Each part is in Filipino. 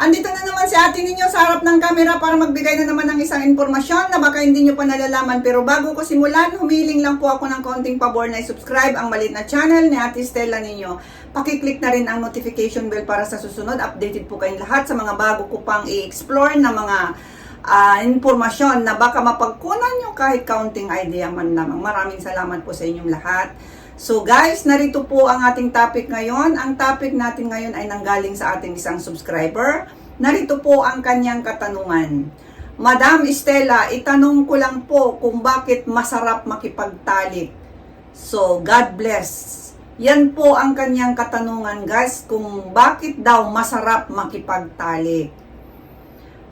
Andito na naman si ate ninyo sa harap ng camera para magbigay na naman ng isang impormasyon na baka hindi nyo pa nalalaman. Pero bago ko simulan, humiling lang po ako ng konting pabor na i-subscribe ang maliit na channel ni Ate Stella ninyo. Pakiclick na rin ang notification bell para sa susunod. Updated po kayong lahat sa mga bago ko pang i-explore na mga impormasyon na baka mapagkunan nyo kahit counting idea man lamang. Maraming salamat po sa inyong lahat. So guys, narito po ang ating topic ngayon. Ang topic natin ngayon ay nanggaling sa ating isang subscriber. Narito po ang kanyang katanungan. Madam Stella, itanong ko lang po kung bakit masarap makipagtalik. So, God bless. Yan po ang kanyang katanungan guys, kung bakit daw masarap makipagtalik.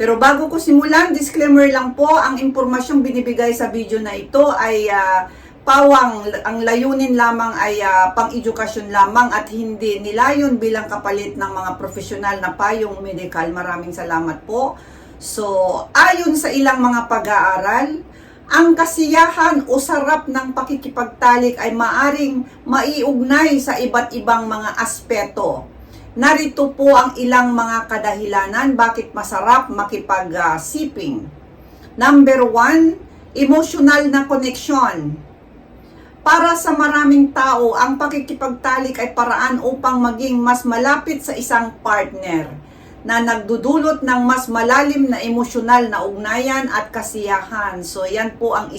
Pero bago ko simulan, disclaimer lang po, ang impormasyong binibigay sa video na ito ay ang layunin lamang ay pang-edukasyon lamang at hindi nilayon bilang kapalit ng mga profesional na payong medical. Maraming salamat po. So, ayon sa ilang mga pag-aaral, ang kasiyahan o sarap ng pakikipagtalik ay maaring maiugnay sa iba't ibang mga aspeto. Narito po ang ilang mga kadahilanan bakit masarap makipagsiping. Number 1, emotional na connection. Para sa maraming tao, ang pakikipagtalik ay paraan upang maging mas malapit sa isang partner na nagdudulot ng mas malalim na emosyonal na ugnayan at kasiyahan. So, yan po ang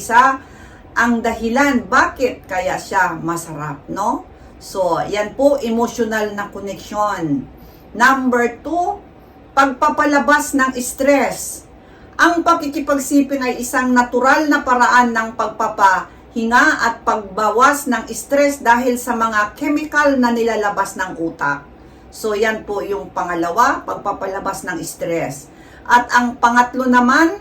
dahilan bakit kaya siya masarap, no? So, yan po, emosyonal na connection. Number 2, pagpapalabas ng stress. Ang pakikipagsiping ay isang natural na paraan ng pagpapahinga at pagbawas ng stress dahil sa mga chemical na nilalabas ng utak. So, yan po yung pangalawa, pagpapalabas ng stress. At ang pangatlo naman,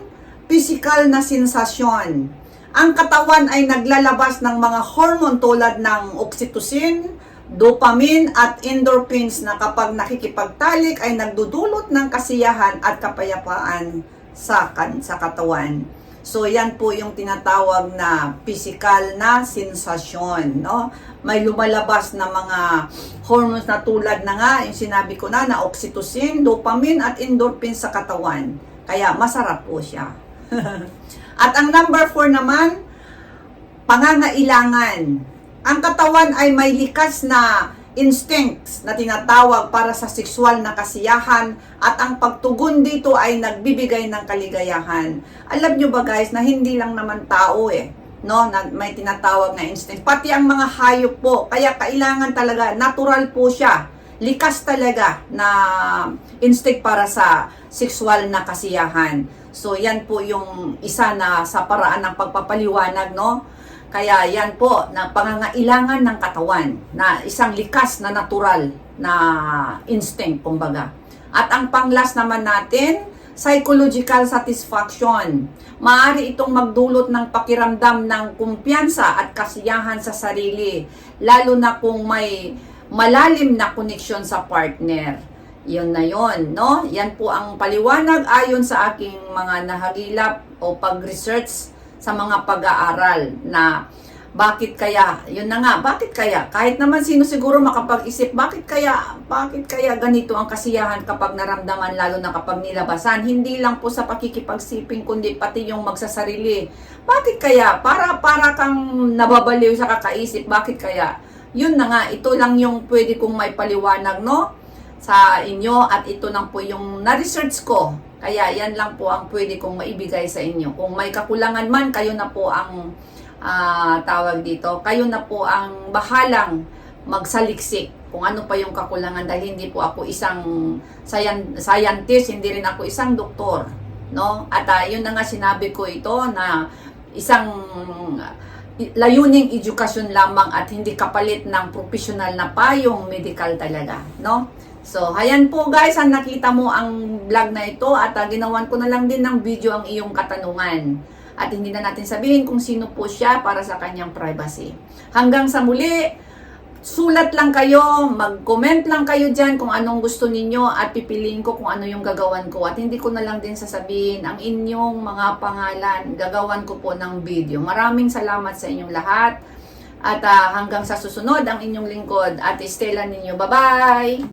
physical na sensasyon. Ang katawan ay naglalabas ng mga hormone tulad ng oxytocin, dopamine at endorphins na kapag nakikipagtalik ay nagdudulot ng kasiyahan at kapayapaan sa katawan. So, yan po yung tinatawag na physical na sensasyon, no? May lumalabas na mga hormones na tulad na nga, yung sinabi ko na oxytocin, dopamine at endorphins sa katawan. Kaya masarap po siya. At ang number 4 naman, pangangailangan. Ang katawan ay may likas na instincts na tinatawag para sa sexual na kasiyahan at ang pagtugon dito ay nagbibigay ng kaligayahan. Alam nyo ba guys na hindi lang naman tao no, na may tinatawag na instinct. Pati ang mga hayop po. Kaya kailangan talaga, natural po siya. Likas talaga na instinct para sa sexual na kasiyahan. So yan po yung isa na sa paraan ng pagpapaliwanag, no? Kaya yan po, na pangangailangan ng katawan, na isang likas na natural na instinct, kumbaga. At ang panglas naman natin, psychological satisfaction. Maaari itong magdulot ng pakiramdam ng kumpiyansa at kasiyahan sa sarili, lalo na kung may malalim na koneksyon sa partner. Yun na yun, no? Yan po ang paliwanag ayon sa aking mga nahagilap o pag-research sa mga pag-aaral na bakit kaya, yun na nga, bakit kaya? Kahit naman sino siguro makapag-isip, bakit kaya ganito ang kasiyahan kapag naramdaman, lalo na kapag nilabasan? Hindi lang po sa pakikipagsiping, kundi pati yung magsasarili. Bakit kaya? Para kang nababaliw sa kakaisip, bakit kaya? Yun na nga, ito lang yung pwede kong may paliwanag, no? Sa inyo, at ito lang po yung na-research ko. Kaya yan lang po ang pwede kong maibigay sa inyo. Kung may kakulangan man, kayo na po ang tawag dito. Kayo na po ang bahalang magsaliksik kung ano pa yung kakulangan, dahil hindi po ako isang scientist, hindi rin ako isang doktor, no? At yun na nga, sinabi ko ito na isang layuning edukasyon lamang at hindi kapalit ng professional na payong medical talaga, no? So, ayan po guys, ang nakita mo ang vlog na ito at ginawan ko na lang din ng video ang iyong katanungan. At hindi na natin sabihin kung sino po siya para sa kanyang privacy. Hanggang sa muli, sulat lang kayo, mag-comment lang kayo dyan kung anong gusto ninyo at pipiliin ko kung ano yung gagawan ko. At hindi ko na lang din sasabihin ang inyong mga pangalan. Gagawan ko po ng video. Maraming salamat sa inyong lahat. At hanggang sa susunod, ang inyong lingkod, Ate Stella ninyo. Bye-bye!